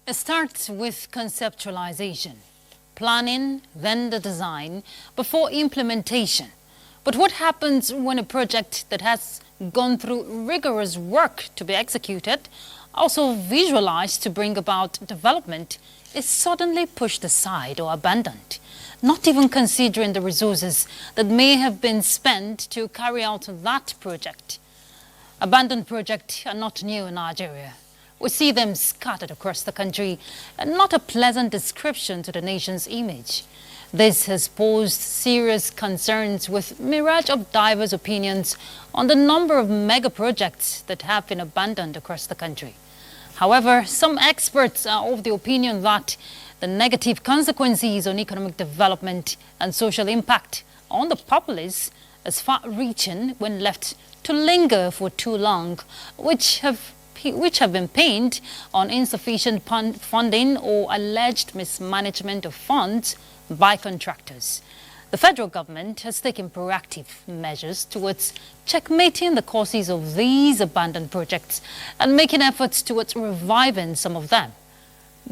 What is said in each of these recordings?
It starts with conceptualization, planning, then the design, before implementation. But what happens when a project that has gone through rigorous work to be executed, also visualized to bring about development, is suddenly pushed aside or abandoned, not even considering the resources that may have been spent to carry out that project? Abandoned projects are not new in Nigeria. We see them scattered across the country, and not a pleasant description to the nation's image. This has posed serious concerns with mirage of diverse opinions on the number of mega projects that have been abandoned across the country. However, some experts are of the opinion that the negative consequences on economic development and social impact on the populace is far-reaching when left to linger for too long, which have been pinned on insufficient funding or alleged mismanagement of funds by contractors. The federal government has taken proactive measures towards checkmating the causes of these abandoned projects and making efforts towards reviving some of them.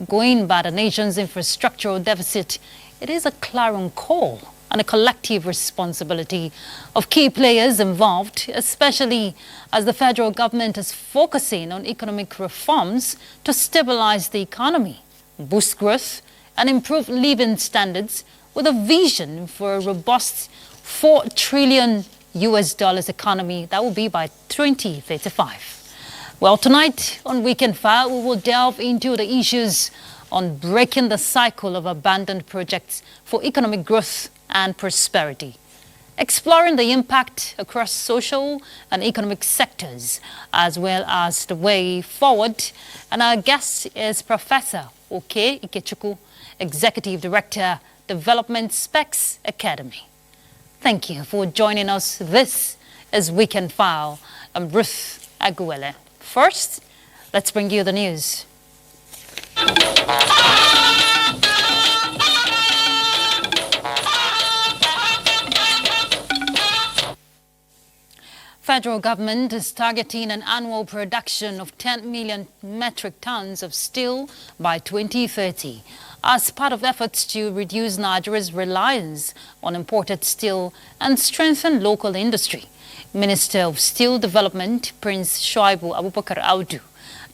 Going by the nation's infrastructural deficit, it is a clarion call and a collective responsibility of key players involved, especially as the federal government is focusing on economic reforms to stabilize the economy, boost growth, and improve living standards with a vision for a robust $4 trillion economy that will be by 2035. Well, tonight on Weekend File, we will delve into the issues on breaking the cycle of abandoned projects for economic growth and prosperity, exploring the impact across social and economic sectors, as well as the way forward. And our guest is Professor Oke Ikechukwu, Executive Director, Development Specs Academy. Thank you for joining us. This is Weekend File. I'm Ruth Aguele. First, let's bring you the news. Federal government is targeting an annual production of 10 million metric tons of steel by 2030 as part of efforts to reduce Nigeria's reliance on imported steel and strengthen local industry. Minister of Steel Development, Prince Shuaibu Abubakar Audu,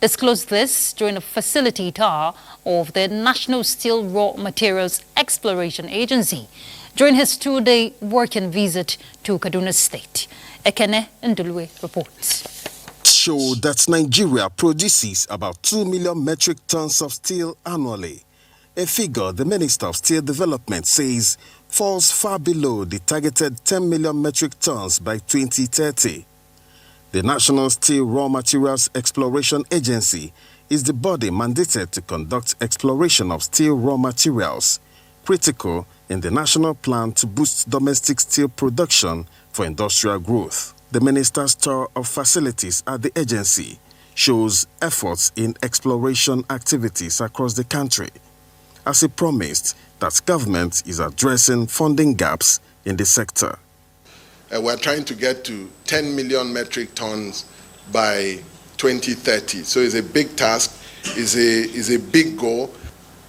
disclosed this during a facility tour of the National Steel Raw Materials Exploration Agency during his two-day working visit to Kaduna State. Ekene Ndulwe reports. Show that Nigeria produces about 2 million metric tons of steel annually, a figure the Minister of Steel Development says falls far below the targeted 10 million metric tons by 2030. The National Steel Raw Materials Exploration Agency is the body mandated to conduct exploration of steel raw materials, critical in the national plan to boost domestic steel production for industrial growth. The minister's tour of facilities at the agency shows efforts in exploration activities across the country, as he promised that government is addressing funding gaps in the sector. We're trying to get to 10 million metric tons by 2030. So it's a big task, it's a big goal.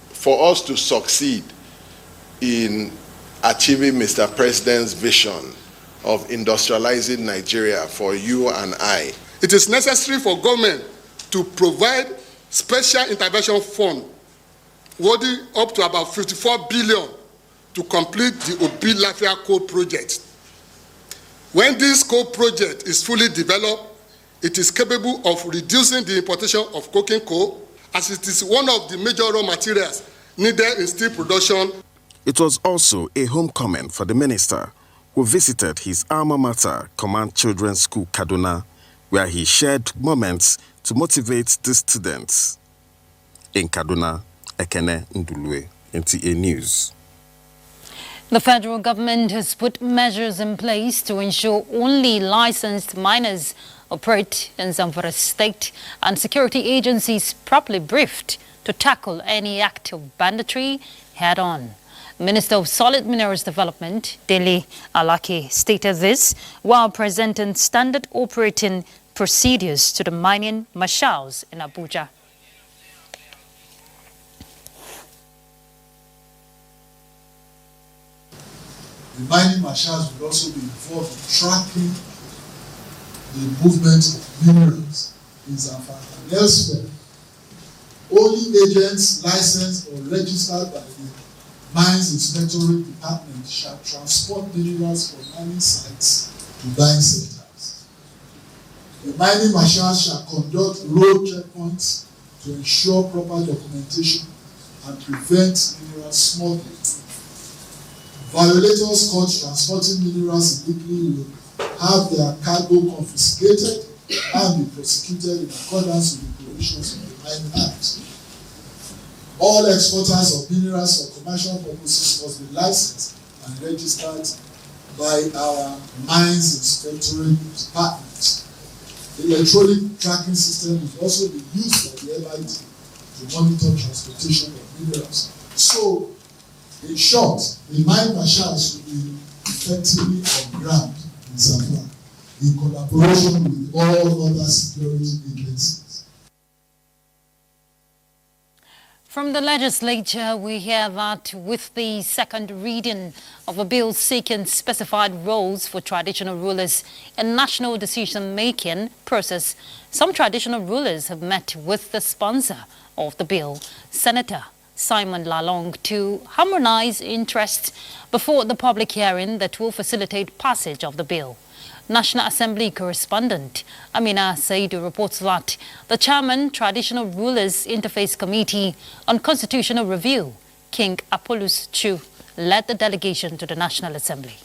For us to succeed in achieving Mr. President's vision of industrializing Nigeria for you and I, it is necessary for government to provide special intervention fund worth up to about 54 billion to complete the Obi-Lafia coal project. When this coal project is fully developed, it is capable of reducing the importation of coking coal, as it is one of the major raw materials needed in steel production. It was also a homecoming for the minister, who visited his alma mater, Command Children's School, Kaduna, where he shared moments to motivate the students. In Kaduna, Ekene Ndulwe, NTA News. The federal government has put measures in place to ensure only licensed miners operate in Zamfara State, and security agencies properly briefed to tackle any act of banditry head-on. Minister of Solid Minerals Development, Dele Alake, stated this while presenting standard operating procedures to the mining marshals in Abuja. The mining marshals will also be involved in tracking the movement of minerals in Zamfara and elsewhere. Only agents licensed or registered by the Mines Inspectorate Department shall transport minerals from mining sites to buying centers. The mining marshals shall conduct road checkpoints to ensure proper documentation and prevent mineral smuggling. Violators caught transporting minerals illegally will have their cargo confiscated and be prosecuted in accordance with the provisions of the Mining Act. All exporters of minerals for commercial purposes must be licensed and registered by our Mines Inspectorate Department. The electronic tracking system will also be used by the MID to monitor transportation of minerals. So, in short, the mine marshals will be effectively on ground in Zamfara in collaboration with all other security agencies. From the legislature, we hear that with the second reading of a bill seeking specified roles for traditional rulers in national decision-making process, some traditional rulers have met with the sponsor of the bill, Senator Simon Lalong, to harmonize interests before the public hearing that will facilitate passage of the bill. National Assembly correspondent Amina Saidu reports that the chairman, Traditional Rulers Interface Committee on Constitutional Review, King Apollos Chu, led the delegation to the National Assembly.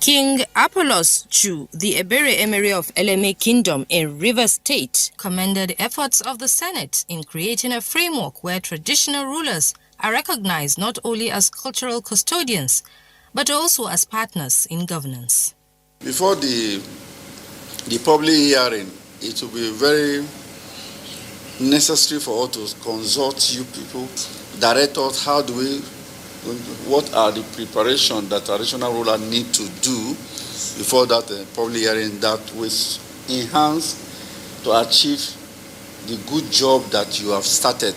King Apollos Chu, the Ebere Emir of Eleme Kingdom in Rivers State, commended the efforts of the Senate in creating a framework where traditional rulers are recognized not only as cultural custodians, but also as partners in governance. Before the public hearing, it will be very necessary for us to consult you people, direct us what are the preparations that traditional rulers need to do before that public hearing that will enhance to achieve the good job that you have started.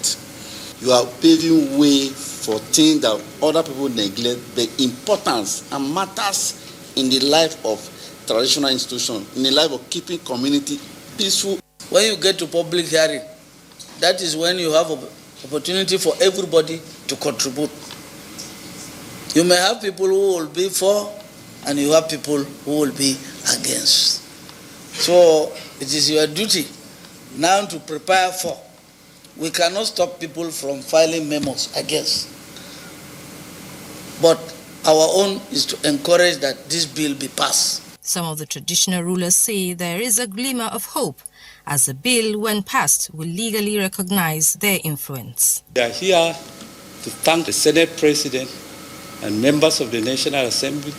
You are paving way for things that other people neglect, the importance and matters in the life of traditional institutions, in the life of keeping community peaceful. When you get to public hearing, that is when you have opportunity for everybody to contribute. You may have people who will be for, and you have people who will be against. So it is your duty now to prepare for. We cannot stop people from filing memos against. But our own is to encourage that this bill be passed. Some of the traditional rulers say there is a glimmer of hope, as the bill, when passed, will legally recognize their influence. We are here to thank the Senate President and members of the National Assembly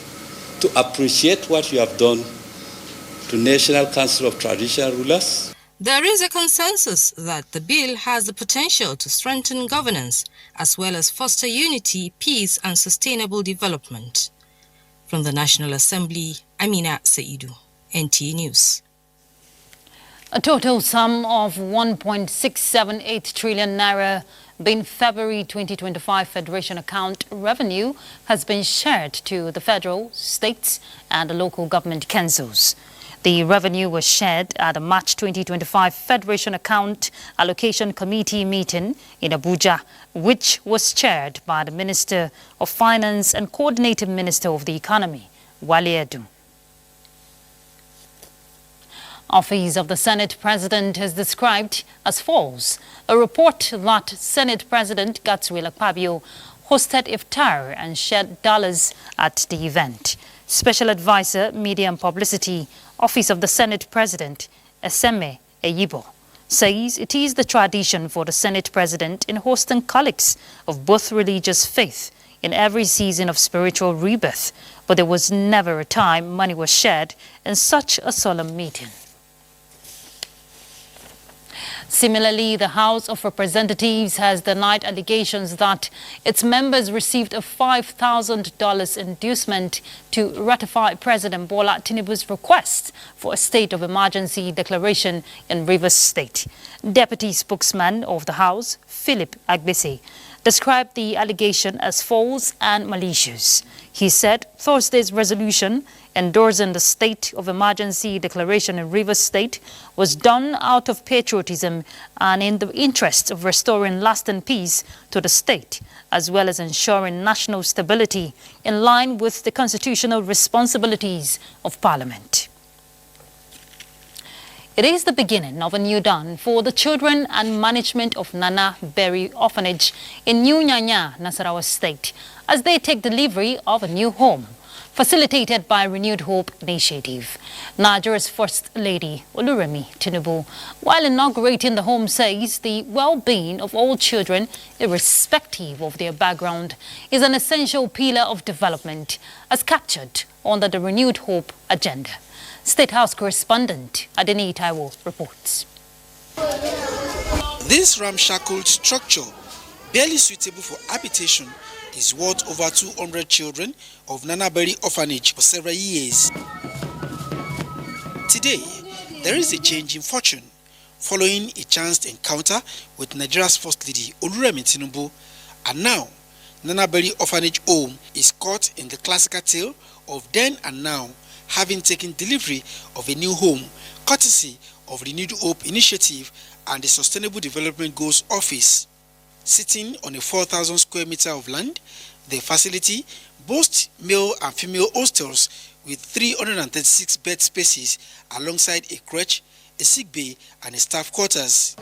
to appreciate what you have done to National Council of Traditional Rulers. There is a consensus that the bill has the potential to strengthen governance as well as foster unity, peace and sustainable development. From the National Assembly, Amina Saidu, NTA News. A total sum of 1.678 trillion naira being February 2025 Federation account revenue has been shared to the federal, states and the local government councils. The revenue was shared at the March 2025 Federation Account Allocation Committee meeting in Abuja, which was chaired by the Minister of Finance and Coordinating Minister of the Economy, Wale Edun. Office of the Senate President has described as false a report that Senate President Godswill Akpabio hosted iftar and shared dollars at the event. Special Advisor, Media and Publicity, Office of the Senate President, Eseme Eyibo, says it is the tradition for the Senate President in hosting colleagues of both religious faith in every season of spiritual rebirth, but there was never a time money was shared in such a solemn meeting. Similarly, the House of Representatives has denied allegations that its members received a $5,000 inducement to ratify President Bola Tinubu's request for a state of emergency declaration in Rivers State. Deputy spokesman of the House, Philip Agbese, described the allegation as false and malicious. He said Thursday's resolution endorsing the state of emergency declaration in Rivers State was done out of patriotism and in the interest of restoring lasting peace to the state, as well as ensuring national stability in line with the constitutional responsibilities of Parliament. It is the beginning of a new dawn for the children and management of Nana Berry Orphanage in New Nyanya, Nasarawa State, as they take delivery of a new home, facilitated by Renewed Hope Initiative. Nigeria's First Lady, Oluremi Tinubu, while inaugurating the home, says the well-being of all children, irrespective of their background, is an essential pillar of development, as captured under the Renewed Hope agenda. State House correspondent Adeni Taiwo reports. This ramshackle structure, barely suitable for habitation, is worth over 200 children of Nana Berry Orphanage for several years. Today, there is a change in fortune following a chanced encounter with Nigeria's First Lady Oluremi Tinubu, and now Nana Berry Orphanage Home is caught in the classical tale of then and now, having taken delivery of a new home, courtesy of Renewed Hope Initiative and the Sustainable Development Goals Office. Sitting on a 4,000 square meter of land, the facility boasts male and female hostels with 336 bed spaces alongside a crèche, a sick bay and a staff quarters.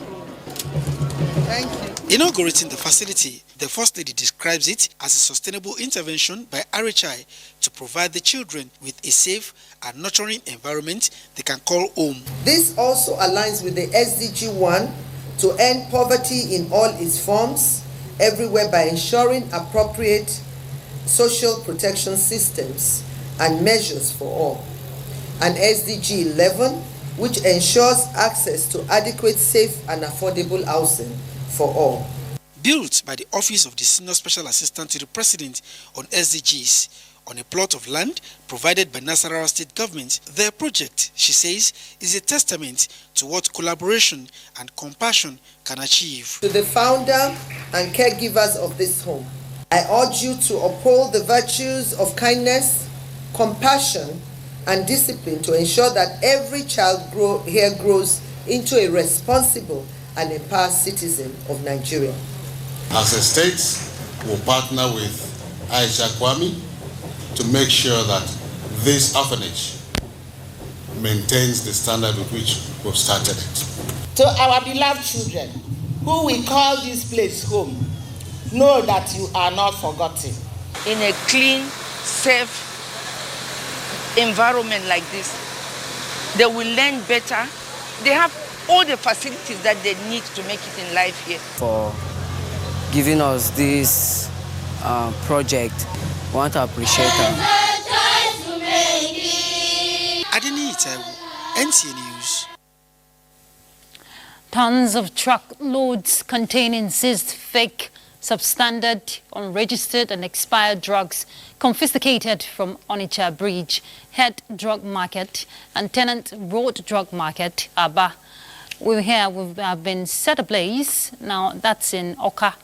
Thank you. Inaugurating the facility, the First Lady describes it as a sustainable intervention by RHI to provide the children with a safe and nurturing environment they can call home. This also aligns with the SDG 1 to end poverty in all its forms everywhere by ensuring appropriate social protection systems and measures for all. And SDG 11, which ensures access to adequate, safe and affordable housing for all. Built by the Office of the Senior Special Assistant to the President on SDGs on a plot of land provided by Nasarawa State Government, their project, she says, is a testament to what collaboration and compassion can achieve. To the founder and caregivers of this home, I urge you to uphold the virtues of kindness, compassion, and discipline to ensure that every child here grows into a responsible and empowered citizen of Nigeria. As a state, we'll partner with Aisha Kwame to make sure that this orphanage maintains the standard with which we've started it. To our beloved children, who we call this place home, know that you are not forgotten. In a clean, safe environment like this, they will learn better. They have all the facilities that they need to make it in life here. For giving us this project, I want to appreciate them. Adeni Taiwo, NTA News. Tons of truckloads containing seized fake, substandard, unregistered and expired drugs confiscated from Onitsha Bridge, Head Drug Market and Tenant Road Drug Market, Aba. We've been set ablaze. Now that's in Oka.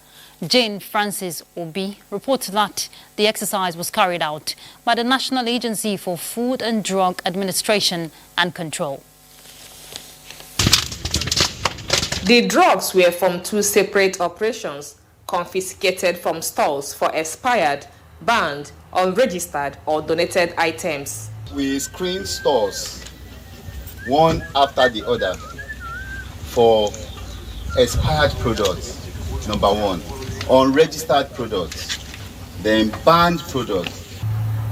Jane Francis Obi reports that the exercise was carried out by the National Agency for Food and Drug Administration and Control. The drugs were from two separate operations, confiscated from stores for expired, banned, unregistered or donated items. We screen stores one after the other for expired products, number one, unregistered products, then banned products.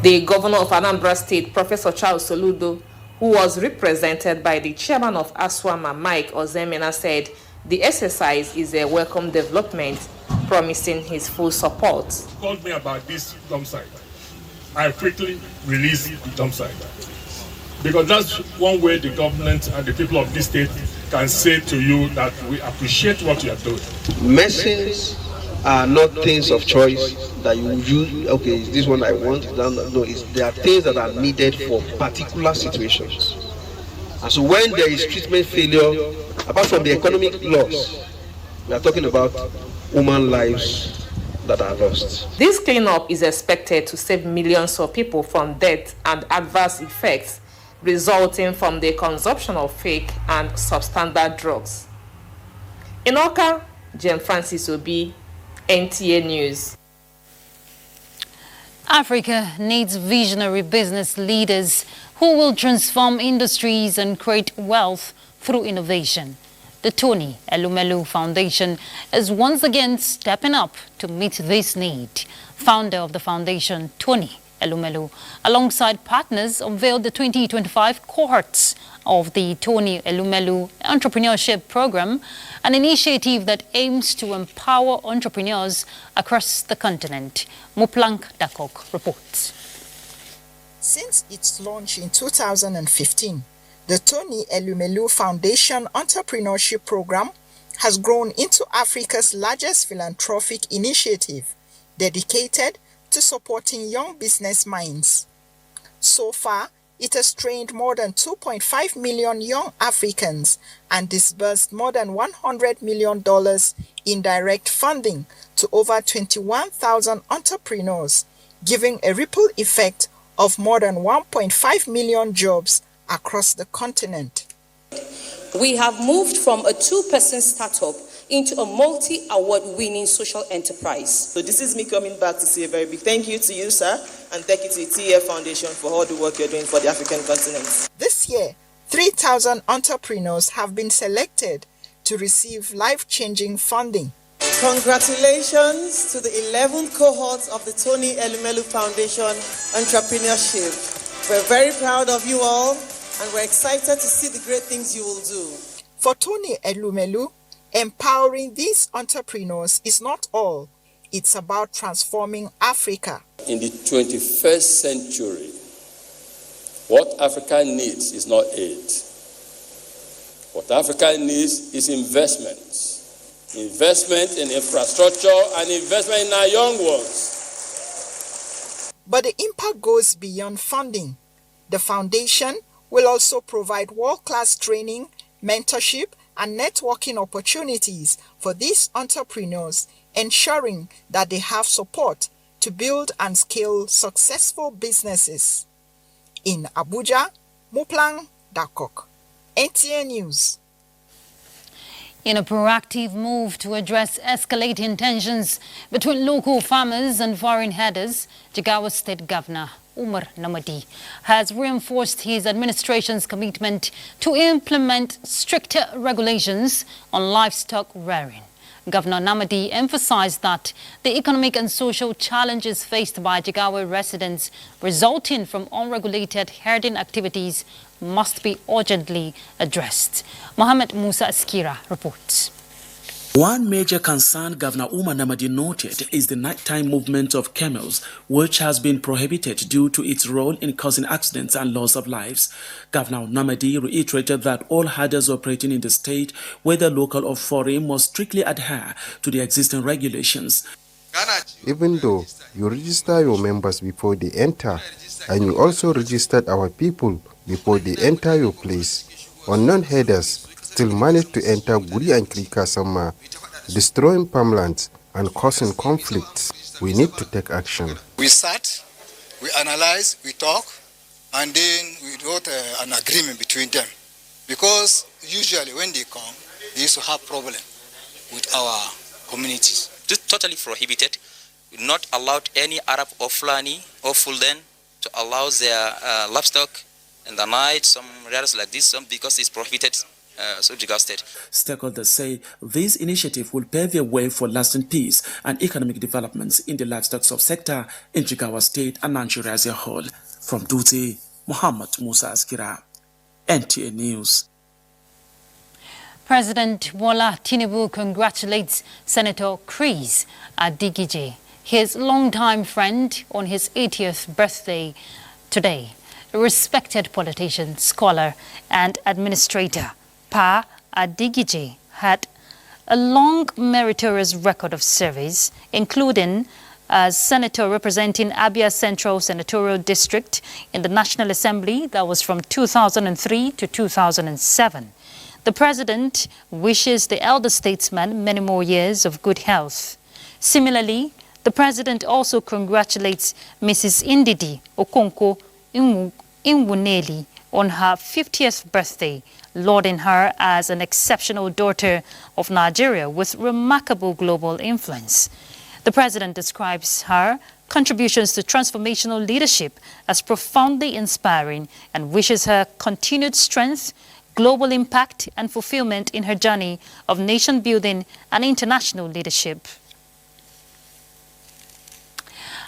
The governor of Anambra State, Professor Charles Soludo, who was represented by the chairman of ASWAMA, Mike Ozemena, said the exercise is a welcome development, promising his full support. He called me about this dump site. I quickly released the dump site because that's one way the government and the people of this state can say to you that we appreciate what you are doing. Machines are not things of choice that you use. Okay, is this one I want? No, there are things that are needed for particular situations. And so when there is treatment failure, apart from the economic loss, we are talking about human lives that are lost. This cleanup is expected to save millions of people from death and adverse effects resulting from the consumption of fake and substandard drugs. In Oka, Jem Francis Obi, NTA News. Africa needs visionary business leaders who will transform industries and create wealth through innovation. The Tony Elumelu Foundation is once again stepping up to meet this need. Founder of the foundation, Tony Elumelu, alongside partners, unveiled the 2025 cohorts of the Tony Elumelu Entrepreneurship Program, an initiative that aims to empower entrepreneurs across the continent. Muplank Dakok reports. Since its launch in 2015, the Tony Elumelu Foundation Entrepreneurship Program has grown into Africa's largest philanthropic initiative dedicated to supporting young business minds. So far, it has trained more than 2.5 million young Africans and disbursed more than $100 million in direct funding to over 21,000 entrepreneurs, giving a ripple effect of more than 1.5 million jobs across the continent. We have moved from a two-person startup into a multi-award-winning social enterprise. So this is me coming back to say a very big thank you to you, sir, and thank you to the TEF Foundation for all the work you're doing for the African continent. This year, 3,000 entrepreneurs have been selected to receive life-changing funding. Congratulations to the 11th cohort of the Tony Elumelu Foundation Entrepreneurship. We're very proud of you all, and we're excited to see the great things you will do. For Tony Elumelu, empowering these entrepreneurs is not all. It's about transforming Africa. In the 21st century, what Africa needs is not aid. What Africa needs is investments. Investment in infrastructure and investment in our young ones. But the impact goes beyond funding. The foundation will also provide world-class training, mentorship, and networking opportunities for these entrepreneurs, ensuring that they have support to build and scale successful businesses. In Abuja, Muplang Dakok, NTA News. In a proactive move to address escalating tensions between local farmers and foreign headers, Jigawa State Governor Umar Namadi has reinforced his administration's commitment to implement stricter regulations on livestock rearing. Governor Namadi emphasized that the economic and social challenges faced by Jigawa residents resulting from unregulated herding activities must be urgently addressed. Mohammed Musa Askira reports. One major concern Governor Umar Namadi noted is the nighttime movement of camels, which has been prohibited due to its role in causing accidents and loss of lives. Governor Namadi reiterated that all herders operating in the state, whether local or foreign, must strictly adhere to the existing regulations. Even though you register your members before they enter, and you also registered our people before they enter your place, unknown herders still manage to enter Guri and Krika Sama, destroying farmlands and causing conflicts. We need to take action. We sat, we analyze, we talk, and then we wrote an agreement between them. Because usually when they come, they used to have problem with our communities. This is totally prohibited. We're not allowed any Arab or Fulani or Fulden to allow their livestock in the night, some areas like this, because it's prohibited. Stakeholders say this initiative will pave the way for lasting peace and economic developments in the livestock subsector in Jigawa State and Nigeria as a whole. From Dutse, Muhammad Musa Askira, NTA News. President Bola Tinubu congratulates Senator Chris Adigije, his longtime friend, on his 80th birthday today. A respected politician, scholar, and administrator, Pa Adigije had a long meritorious record of service, including as senator representing Abia Central Senatorial District in the National Assembly. That was from 2003 to 2007. The president wishes the elder statesman many more years of good health. Similarly, the president also congratulates Mrs. Ndidi Okonkwo Inwuneli on her 50th birthday, lauding her as an exceptional daughter of Nigeria with remarkable global influence. The president describes her contributions to transformational leadership as profoundly inspiring and wishes her continued strength, global impact, and fulfillment in her journey of nation building and international leadership.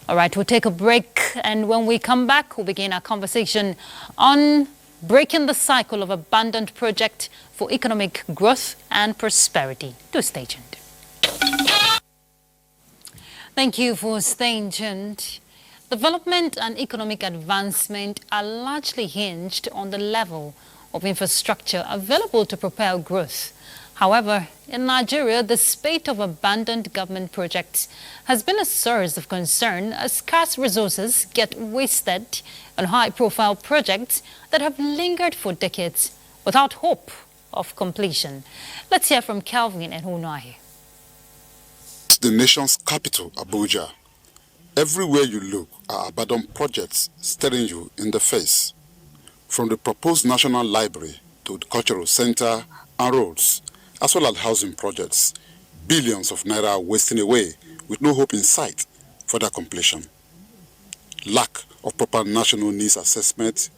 All right, we'll take a break, and when we come back, we'll begin our conversation on breaking the cycle of abandoned project for economic growth and prosperity. Do stay tuned. Thank you for staying tuned. Development and economic advancement are largely hinged on the level of infrastructure available to propel growth. However, in Nigeria, the spate of abandoned government projects has been a source of concern as scarce resources get wasted on high-profile projects that have lingered for decades without hope of completion. Let's hear from Calvin and Hunahi. The nation's capital, Abuja. Everywhere you look are abandoned projects staring you in the face. From the proposed National Library to the Cultural Center and roads, as well as housing projects, billions of naira are wasting away with no hope in sight for their completion. Lack of proper national needs assessment,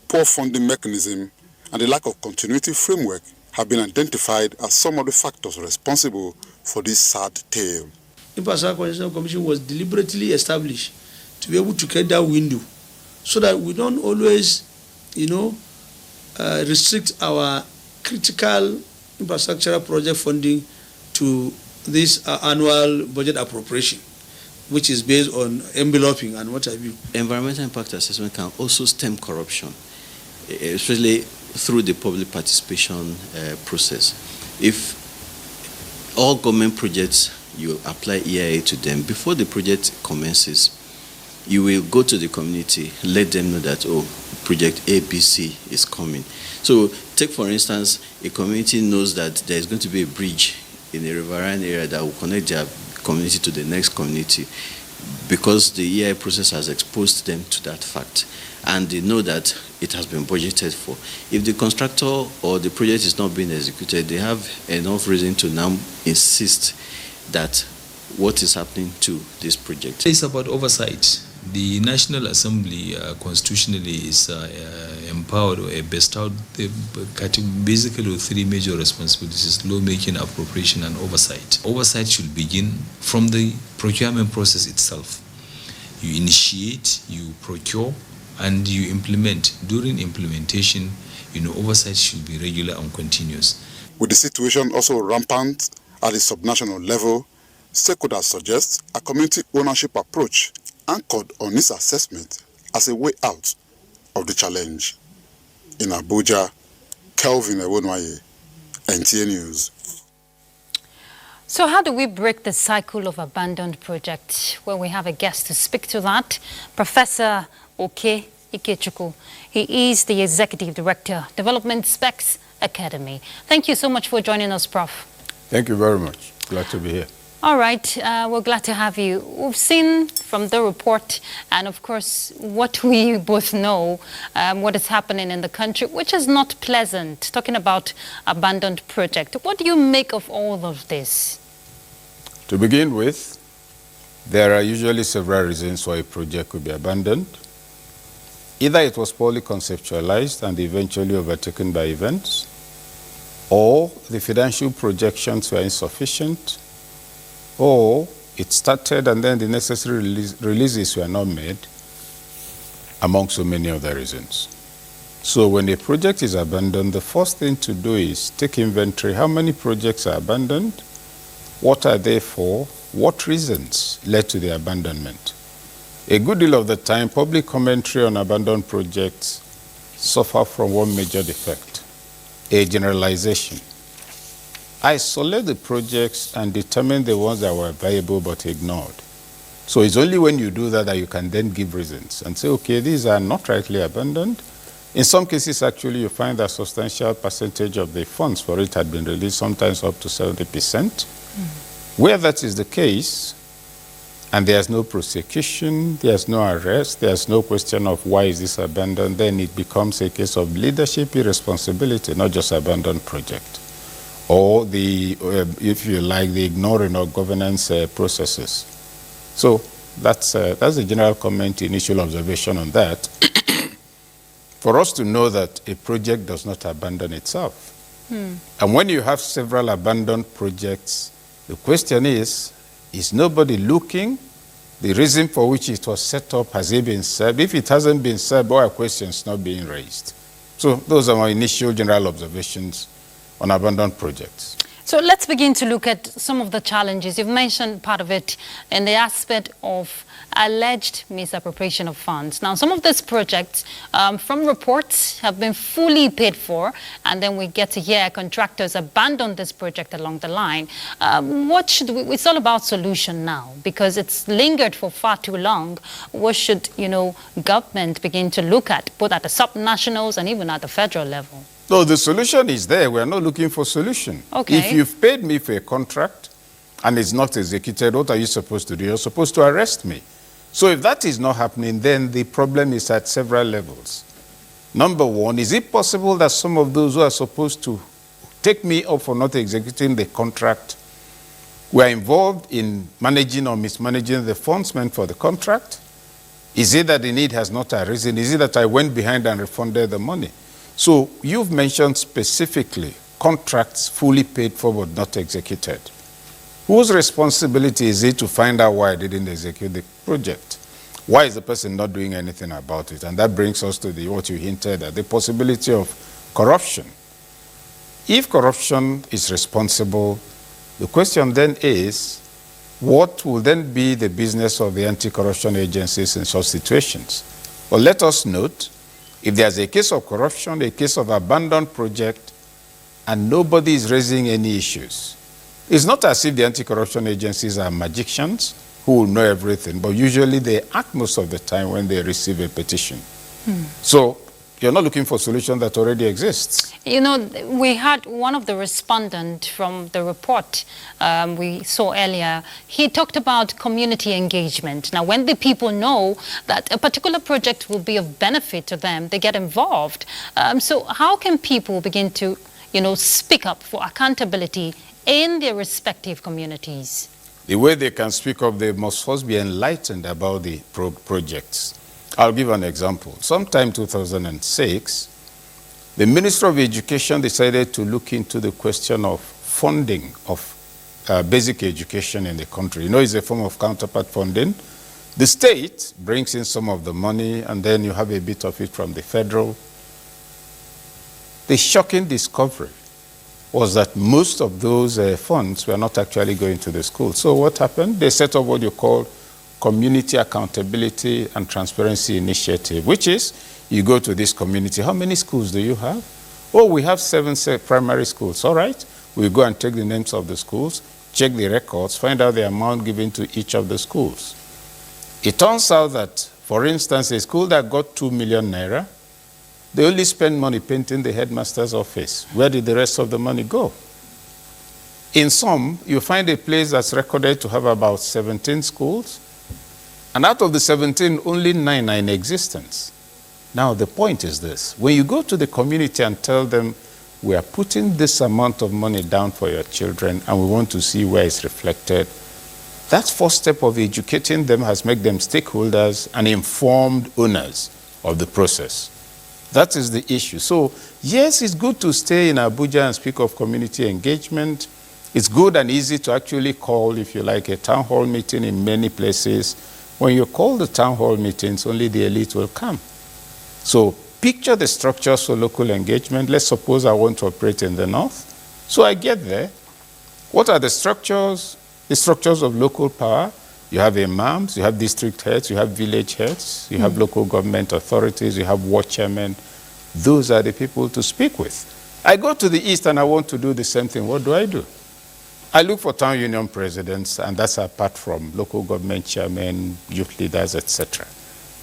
poor funding mechanism, and the lack of continuity framework have been identified as some of the factors responsible for this sad tale. Infrastructure Coordination Commission was deliberately established to be able to create that window so that we don't always, restrict our critical infrastructural project funding to this annual budget appropriation, which is based on enveloping and what have you. Environmental impact assessment can also stem corruption, especially through the public participation process. If all government projects, you apply EIA to them, before the project commences, you will go to the community, let them know that, project ABC is coming. So take, for instance, a community knows that there is going to be a bridge in a riverine area that will connect their community to the next community because the EIA process has exposed them to that fact, and they know that it has been budgeted for. If the constructor or the project is not being executed, they have enough reason to now insist that what is happening to this project. It's about oversight. The National Assembly constitutionally is empowered or bestowed basically with three major responsibilities: lawmaking, appropriation, and oversight. Oversight should begin from the procurement process itself. You initiate, you procure, and you implement. During implementation, oversight should be regular and continuous. With the situation also rampant at the subnational level, stakeholders suggest a community ownership approach anchored on this assessment as a way out of the challenge. In Abuja, Kelvin Ewonwaye, NTA News. So how do we break the cycle of abandoned projects? Well, we have a guest to speak to that, Professor Oke Ikechukwu. He is the Executive Director, Development Specs Academy. Thank you so much for joining us, Prof. Thank you very much. Glad to be here. All right, we're glad to have you. We've seen from the report and, of course, what we both know, what is happening in the country, which is not pleasant, talking about abandoned project. What do you make of all of this? To begin with, there are usually several reasons why a project could be abandoned. Either it was poorly conceptualized and eventually overtaken by events, or the financial projections were insufficient, or it started and then the necessary releases were not made, among so many other reasons. So when a project is abandoned, the first thing to do is take inventory. How many projects are abandoned? What are they for? What reasons led to the abandonment? A good deal of the time, public commentary on abandoned projects suffer from one major defect: a generalization. isolate the projects and determine the ones that were viable but ignored. So it's only when you do that that you can then give reasons and say, okay, these are not rightly abandoned. In some cases, actually, you find that substantial percentage of the funds for it had been released, sometimes up to 70%. Where that is the case, and there's no prosecution, there's no arrest, there's no question of why is this abandoned, then it becomes a case of leadership irresponsibility, not just abandoned project. Or the, if you like, the ignoring of governance processes. So that's a general comment, initial observation on that. For us to know that a project does not abandon itself. And when you have several abandoned projects, the question is nobody looking? The reason for which it was set up, has it been served? If it hasn't been served, why are questions not being raised? So those are my initial general observations on abandoned projects. So let's begin to look at some of the challenges. You've mentioned part of it in the aspect of alleged misappropriation of funds. Now, some of these projects, from reports, have been fully paid for, and then we get to hear contractors abandon this project along the line. What should we, it's all about solution now, because it's lingered for far too long. What should, government begin to look at, both at the subnationals and even at the federal level? No, the solution is there. We are not looking for solution. Okay. If you've paid me for a contract and it's not executed, what are you supposed to do? You're supposed to arrest me. So if that is not happening, then the problem is at several levels. Number one, is it possible that some of those who are supposed to take me up for not executing the contract were involved in managing or mismanaging the funds meant for the contract? Is it that the need has not arisen? Is it that I went behind and refunded the money? So you've mentioned specifically contracts fully paid for but not executed. Whose responsibility is it to find out why I didn't execute the project? Why is the person not doing anything about it? And that brings us to what you hinted at, the possibility of corruption. If corruption is responsible, the question then is, what will then be the business of the anti-corruption agencies in such situations? Well, let us note, if there's a case of corruption, a case of abandoned project, and nobody is raising any issues, it's not as if the anti-corruption agencies are magicians who will know everything, but usually they act most of the time when they receive a petition. So you're not looking for a solution that already exists. We had one of the respondents from the report we saw earlier. He talked about community engagement. Now, when the people know that a particular project will be of benefit to them, they get involved. So how can people begin to, speak up for accountability in their respective communities? The way they can speak up, they must first be enlightened about the projects. I'll give an example. Sometime 2006, the Minister of Education decided to look into the question of funding of basic education in the country. It's a form of counterpart funding. The state brings in some of the money, and then you have a bit of it from the federal. The shocking discovery was that most of those funds were not actually going to the school. So what happened? They set up what you call Community Accountability and Transparency Initiative, which is you go to this community. How many schools do you have? Oh, we have 7 primary schools. All right. We go and take the names of the schools, check the records, find out the amount given to each of the schools. It turns out that, for instance, a school that got 2 million naira, they only spend money painting the headmaster's office. Where did the rest of the money go? In some, you find a place that's recorded to have about 17 schools, and out of the 17, only 9 are in existence. Now, the point is this. When you go to the community and tell them, we are putting this amount of money down for your children, and we want to see where it's reflected, that first step of educating them has made them stakeholders and informed owners of the process. That is the issue. So, yes, it's good to stay in Abuja and speak of community engagement. It's good and easy to actually call, if you like, a town hall meeting in many places. When you call the town hall meetings, only the elite will come. So, picture the structures for local engagement. Let's suppose I want to operate in the north. So I get there. What are the structures? The structures of local power. You have imams, you have district heads, you have village heads, you have local government authorities, you have ward chairmen. Those are the people to speak with. I go to the east and I want to do the same thing. What do? I look for town union presidents, and that's apart from local government chairmen, youth leaders, etc.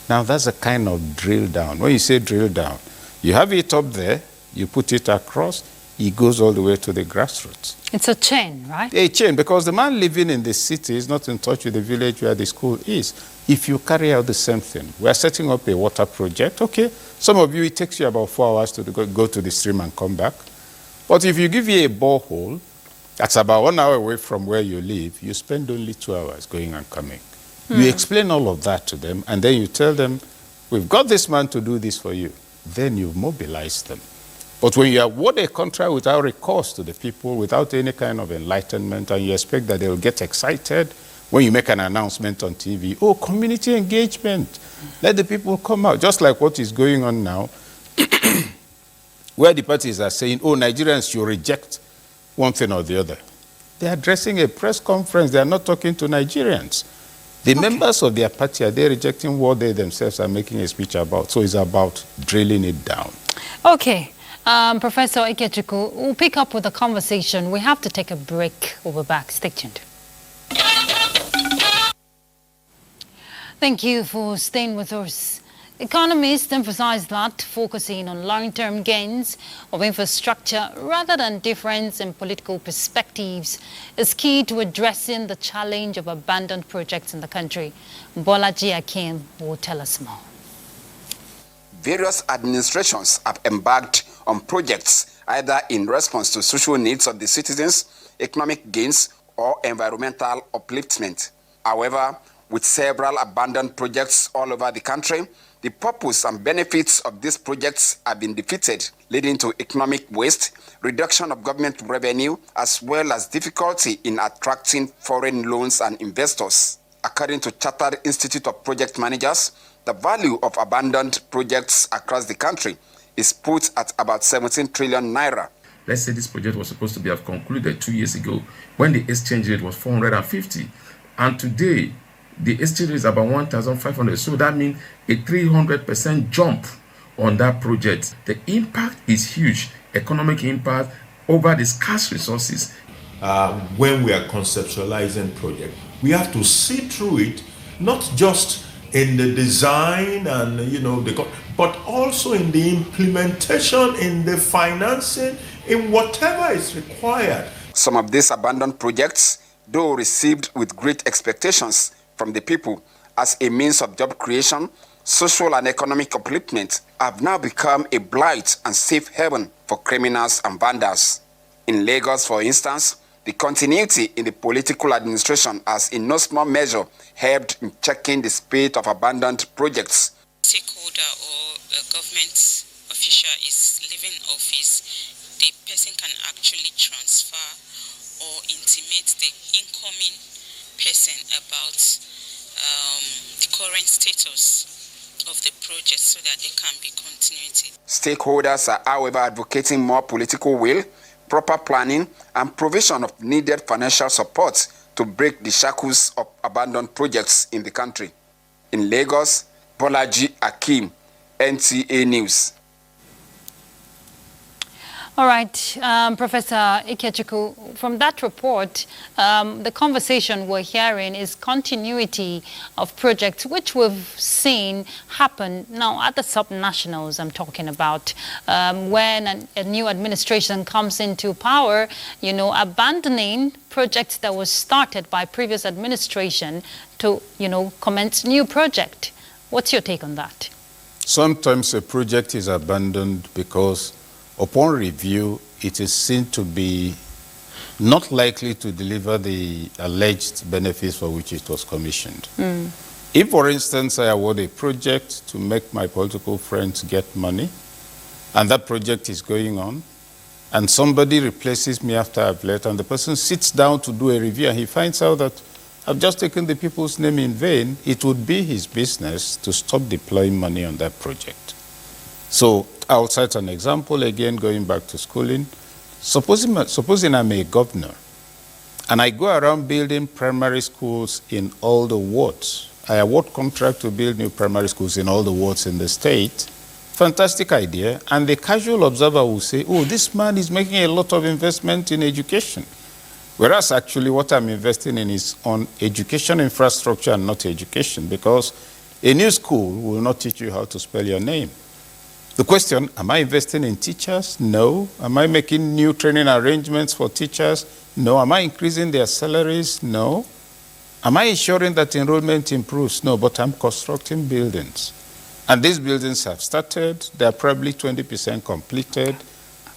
Now, that's a kind of drill down. When you say drill down, you have it up there, you put it across, it goes all the way to the grassroots. It's a chain, right? A chain, because the man living in the city is not in touch with the village where the school is. If you carry out the same thing, we're setting up a water project, okay, some of you, it takes you about 4 hours to go to the stream and come back. But if you give you a borehole, that's about 1 hour away from where you live, you spend only 2 hours going and coming. You explain all of that to them, and then you tell them, we've got this man to do this for you. Then you mobilize them. But when you award a contract without recourse to the people, without any kind of enlightenment, and you expect that they'll get excited when you make an announcement on TV, oh, community engagement, let the people come out, just like what is going on now, where the parties are saying, oh, Nigerians should reject one thing or the other. They're addressing a press conference. They are not talking to Nigerians. The members of their party, are they rejecting what they themselves are making a speech about? So it's about drilling it down. Okay. Professor Ikechukwu, we'll pick up with the conversation. We have to take a break. We'll be back. Stay tuned. Thank you for staying with us. Economists emphasize that focusing on long-term gains of infrastructure rather than difference in political perspectives is key to addressing the challenge of abandoned projects in the country. Bolaji Akim will tell us more. Various administrations have embarked on projects either in response to social needs of the citizens, economic gains, or environmental upliftment. However, with several abandoned projects all over the country, the purpose and benefits of these projects have been defeated, leading to economic waste, reduction of government revenue, as well as difficulty in attracting foreign loans and investors. According to Chartered Institute of Project Managers, the value of abandoned projects across the country is put at about 17 trillion naira. Let's say this project was supposed to have concluded 2 years ago when the exchange rate was 450. And today, the exchange rate is about 1,500. So that means a 300% jump on that project. The impact is huge, economic impact over the scarce resources. When we are conceptualizing project, we have to see through it, not just in the design and but also in the implementation, in the financing, in whatever is required. Some of these abandoned projects, though received with great expectations from the people as a means of job creation, social and economic upliftment, have now become a blight and safe haven for criminals and vandals. In Lagos, for instance, the continuity in the political administration has in no small measure helped in checking the spate of abandoned projects. Stakeholder or a government official is leaving office, the person can actually transfer or intimate the incoming person about the current status of the project so that there can be continuity. Stakeholders are, however, advocating more political will, proper planning, and provision of needed financial support to break the shackles of abandoned projects in the country. In Lagos, Bolaji Akim, NTA News. All right, Professor Ikechukwu, from that report, the conversation we're hearing is continuity of projects which we've seen happen now at the subnationals I'm talking about. When a new administration comes into power, abandoning projects that was started by previous administration to, commence new project. What's your take on that? Sometimes a project is abandoned because upon review, it is seen to be not likely to deliver the alleged benefits for which it was commissioned. If, for instance, I award a project to make my political friends get money, and that project is going on, and somebody replaces me after I've left, and the person sits down to do a review, and he finds out that I've just taken the people's name in vain, it would be his business to stop deploying money on that project. So I'll cite an example again, going back to schooling. Supposing I'm a governor and I go around building primary schools in all the wards. I award contract to build new primary schools in all the wards in the state. Fantastic idea. And the casual observer will say, oh, this man is making a lot of investment in education. Whereas actually what I'm investing in is on education infrastructure and not education, because a new school will not teach you how to spell your name. The question, am I investing in teachers? No. Am I making new training arrangements for teachers? No. Am I increasing their salaries? No. Am I ensuring that enrollment improves? No, but I'm constructing buildings. And these buildings have started. They're probably 20% completed.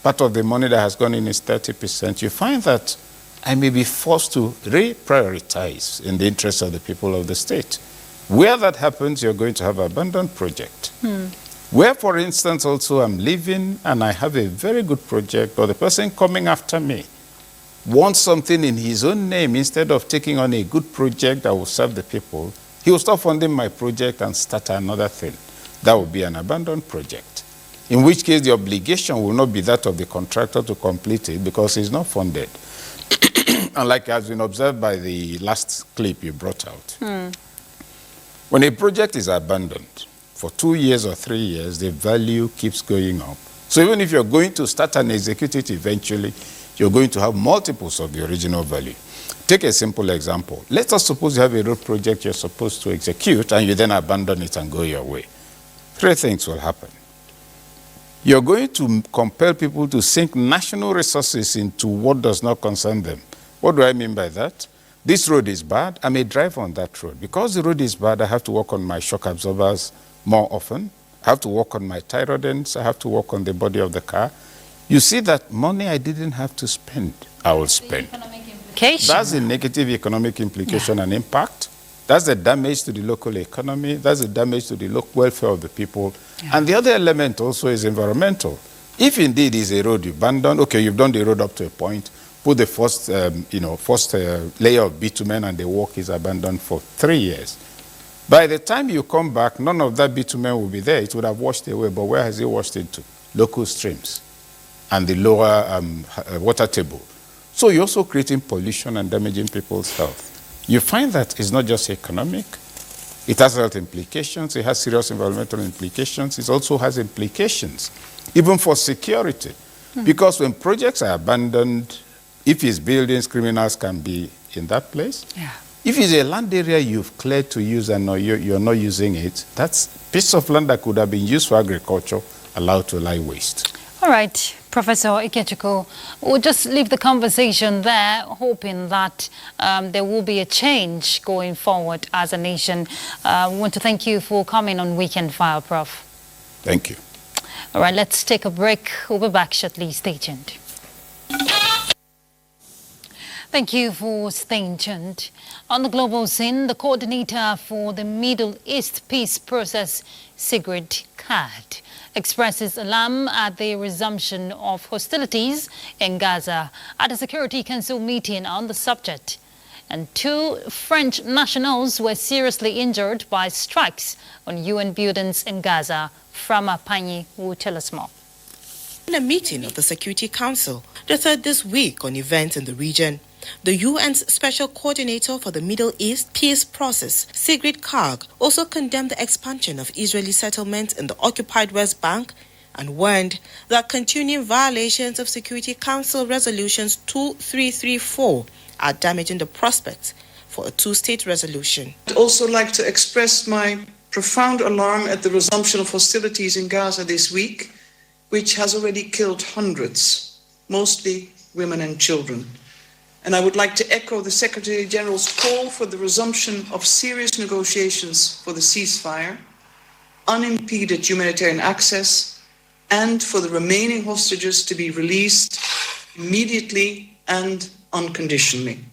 Part of the money that has gone in is 30%. You find that I may be forced to reprioritize in the interest of the people of the state. Where that happens, you're going to have an abandoned project. Where, for instance, also I'm living and I have a very good project, or the person coming after me wants something in his own name instead of taking on a good project that will serve the people, he will stop funding my project and start another thing. That will be an abandoned project. In which case, the obligation will not be that of the contractor to complete it because it's not funded. And like has been observed by the last clip you brought out, when a project is abandoned for 2 years or 3 years, the value keeps going up. So even if you're going to start and execute it eventually, you're going to have multiples of the original value. Take a simple example. Let us suppose you have a road project you're supposed to execute and you then abandon it and go your way. 3 things will happen. You're going to compel people to sink national resources into what does not concern them. What do I mean by that? This road is bad. I may drive on that road. Because the road is bad, I have to work on my shock absorbers more often. I have to work on my tire ends. I have to work on the body of the car. You see that money I didn't have to spend, I will spend. That's a negative economic implication and impact. That's the damage to the local economy. That's the damage to the local welfare of the people. And the other element also is environmental. If indeed is a road you abandon, okay, you've done the road up to a point, put the first, layer of bitumen and the work is abandoned for 3 years. By the time you come back, none of that bitumen will be there. It would have washed away, but where has it washed into? Local streams and the lower water table. So you're also creating pollution and damaging people's health. You find that it's not just economic. It has health implications. It has serious environmental implications. It also has implications, even for security. Because when projects are abandoned, if it's buildings, criminals can be in that place. If it's a land area you've cleared to use and you're not using it, that's a piece of land that could have been used for agriculture, allowed to lie waste. All right, Professor Ikechukwu, we'll just leave the conversation there, hoping that there will be a change going forward as a nation. We want to thank you for coming on Weekend File, Prof. Thank you. All right, let's take a break. We'll be back shortly. Stay tuned. Thank you for staying tuned. On the global scene, the coordinator for the Middle East peace process, Sigrid Kaag, expresses alarm at the resumption of hostilities in Gaza at a Security Council meeting on the subject. And 2 French nationals were seriously injured by strikes on UN buildings in Gaza. Frama Panyi will tell us more. In a meeting of the Security Council, the third this week on events in the region, the UN's Special Coordinator for the Middle East peace process, Sigrid Kaag, also condemned the expansion of Israeli settlements in the occupied West Bank and warned that continuing violations of Security Council resolutions 2334 are damaging the prospects for a 2-state resolution. I'd also like to express my profound alarm at the resumption of hostilities in Gaza this week, which has already killed hundreds, mostly women and children. And I would like to echo the Secretary General's call for the resumption of serious negotiations for the ceasefire, unimpeded humanitarian access, and for the remaining hostages to be released immediately and unconditionally.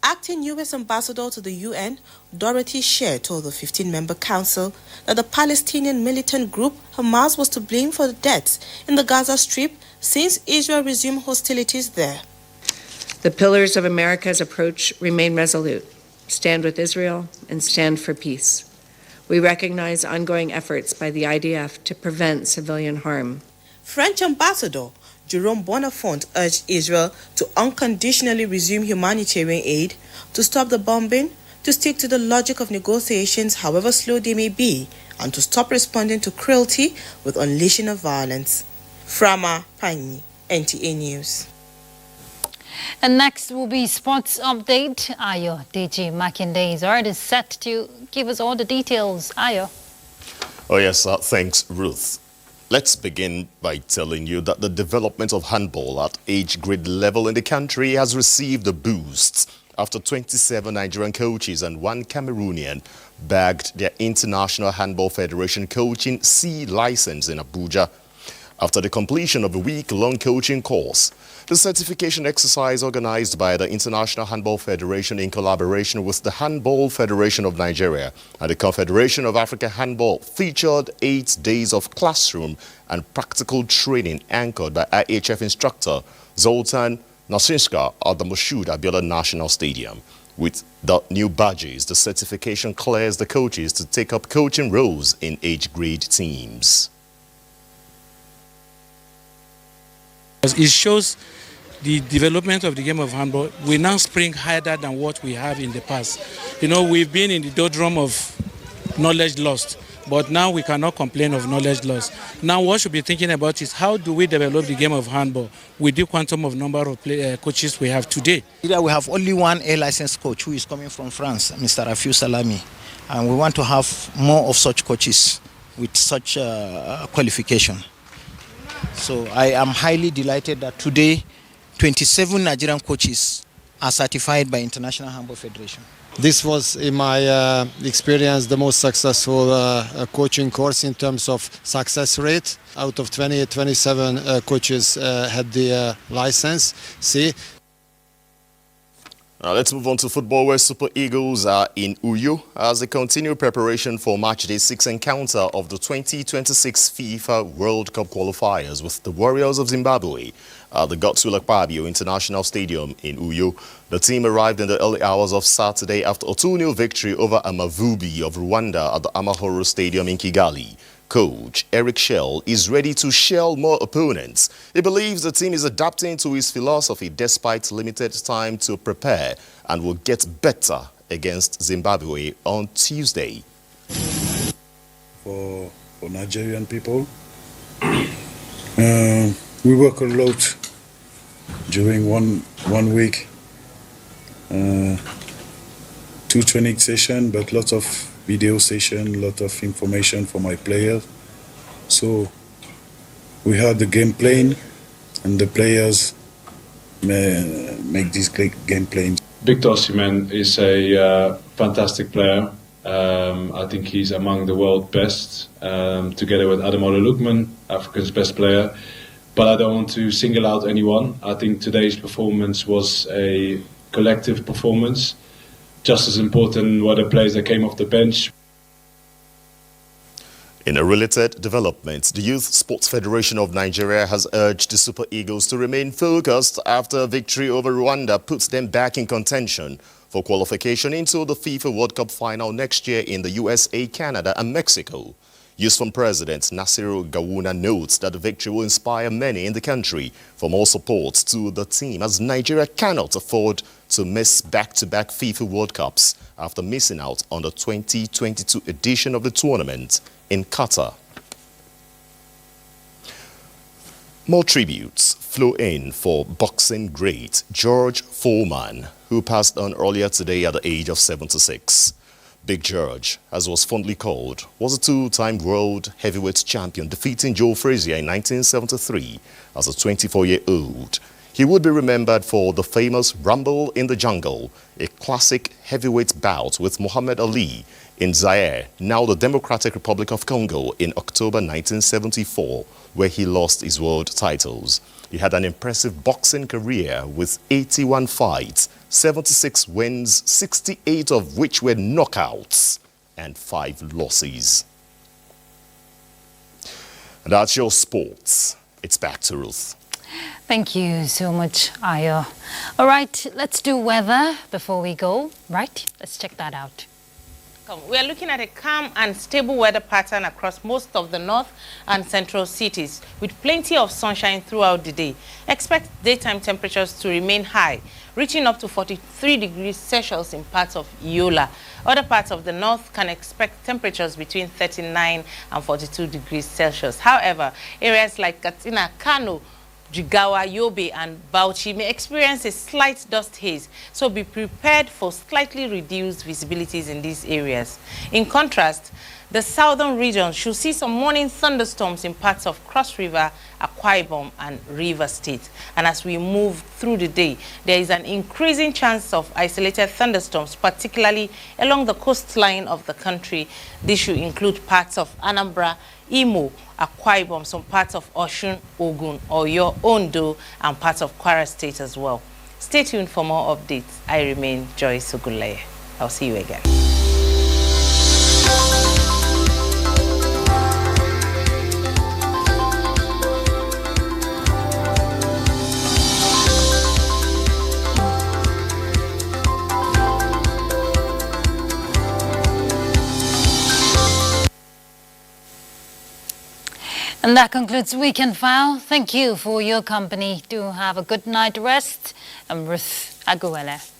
Acting U.S. Ambassador to the UN, Dorothy Sher, told the 15-member council that the Palestinian militant group Hamas was to blame for the deaths in the Gaza Strip since Israel resumed hostilities there. The pillars of America's approach remain resolute: stand with Israel and stand for peace. We recognize ongoing efforts by the IDF to prevent civilian harm. French Ambassador Jerome Bonafont urged Israel to unconditionally resume humanitarian aid, to stop the bombing, to stick to the logic of negotiations however slow they may be, and to stop responding to cruelty with unleashing of violence. Frama Panyi, NTA News. And next will be sports update. Ayo DG Makinde is already set to give us all the details. Ayo. Oh yes, thanks Ruth. Let's begin by telling you that the development of handball at age grade level in the country has received a boost after 27 Nigerian coaches and 1 Cameroonian bagged their International Handball Federation coaching C license in Abuja. After the completion of a week-long coaching course, the certification exercise organized by the International Handball Federation in collaboration with the Handball Federation of Nigeria and the Confederation of African Handball featured 8 days of classroom and practical training anchored by IHF instructor Zoltan Nasinska at the Moshood Abiola National Stadium. With the new badges, the certification clears the coaches to take up coaching roles in age grade teams. It shows the development of the game of handball. We now spring higher than what we have in the past. You know, we've been in the doldrum of knowledge lost, but now we cannot complain of knowledge lost. Now what we should be thinking about is how do we develop the game of handball with the quantum of number of coaches we have today. We have only 1 A-licensed coach who is coming from France, Mr. Rafiu Salami, and we want to have more of such coaches with such qualification. So I am highly delighted that today 27 Nigerian coaches are certified by International Handball Federation. This was, in my experience, the most successful coaching course in terms of success rate. Out of 27 coaches had the license. See. Now let's move on to football, where Super Eagles are in Uyo as they continue preparation for Matchday 6 encounter of the 2026 FIFA World Cup qualifiers with the Warriors of Zimbabwe at the Godswill Akpabio International Stadium in Uyo. The team arrived in the early hours of Saturday after a 2-0 victory over Amavubi of Rwanda at the Amahoro Stadium in Kigali. Coach Eric Shell is ready to shell more opponents. He believes the team is adapting to his philosophy despite limited time to prepare and will get better against Zimbabwe on Tuesday. For Nigerian people, we work a lot during one week. 2 training sessions, but lots of video session, lot of information for my players. So we have the game plan and the players make this great game plan. Victor Osimhen is a fantastic player. I think he's among the world best, together with Ademola Lookman, Africa's best player. But I don't want to single out anyone. I think today's performance was a collective performance. Just as important were the players that came off the bench. In a related development, the Youth Sports Federation of Nigeria has urged the Super Eagles to remain focused after a victory over Rwanda puts them back in contention for qualification into the FIFA World Cup final next year in the USA, Canada and Mexico. Youth President Nasiru Gawuna notes that the victory will inspire many in the country for more support to the team, as Nigeria cannot afford to miss back-to-back FIFA World Cups after missing out on the 2022 edition of the tournament in Qatar. More tributes flow in for boxing great George Foreman, who passed on earlier today at the age of 76. Big George, as was fondly called, was a 2-time world heavyweight champion, defeating Joe Frazier in 1973 as a 24-year-old. He would be remembered for the famous Rumble in the Jungle, a classic heavyweight bout with Muhammad Ali in Zaire, now the Democratic Republic of Congo, in October 1974, where he lost his world titles. He had an impressive boxing career with 81 fights, 76 wins, 68 of which were knockouts, and 5 losses. And that's your sports. It's back to Ruth. Thank you so much, Ayo. All right, let's do weather before we go, right? Let's check that out. We are looking at a calm and stable weather pattern across most of the north and central cities, with plenty of sunshine throughout the day. Expect daytime temperatures to remain high, reaching up to 43 degrees Celsius in parts of Yola. Other parts of the north can expect temperatures between 39 and 42 degrees Celsius. However, areas like Katsina, Kano, Jigawa, Yobe, and Bauchi may experience a slight dust haze, so be prepared for slightly reduced visibilities in these areas. In contrast, the southern region should see some morning thunderstorms in parts of Cross River, Akwa Ibom, and River State. And as we move through the day, there is an increasing chance of isolated thunderstorms, particularly along the coastline of the country. This should include parts of Anambra, Imo, Akwa Ibom, some parts of Osun, Ogun, Oyo, Ondo, and parts of Kwara State as well. Stay tuned for more updates. I remain Joyce Ogulaye. I'll see you again. And that concludes Weekend File. Thank you for your company. Do have a good night rest. I'm Ruth Aguele.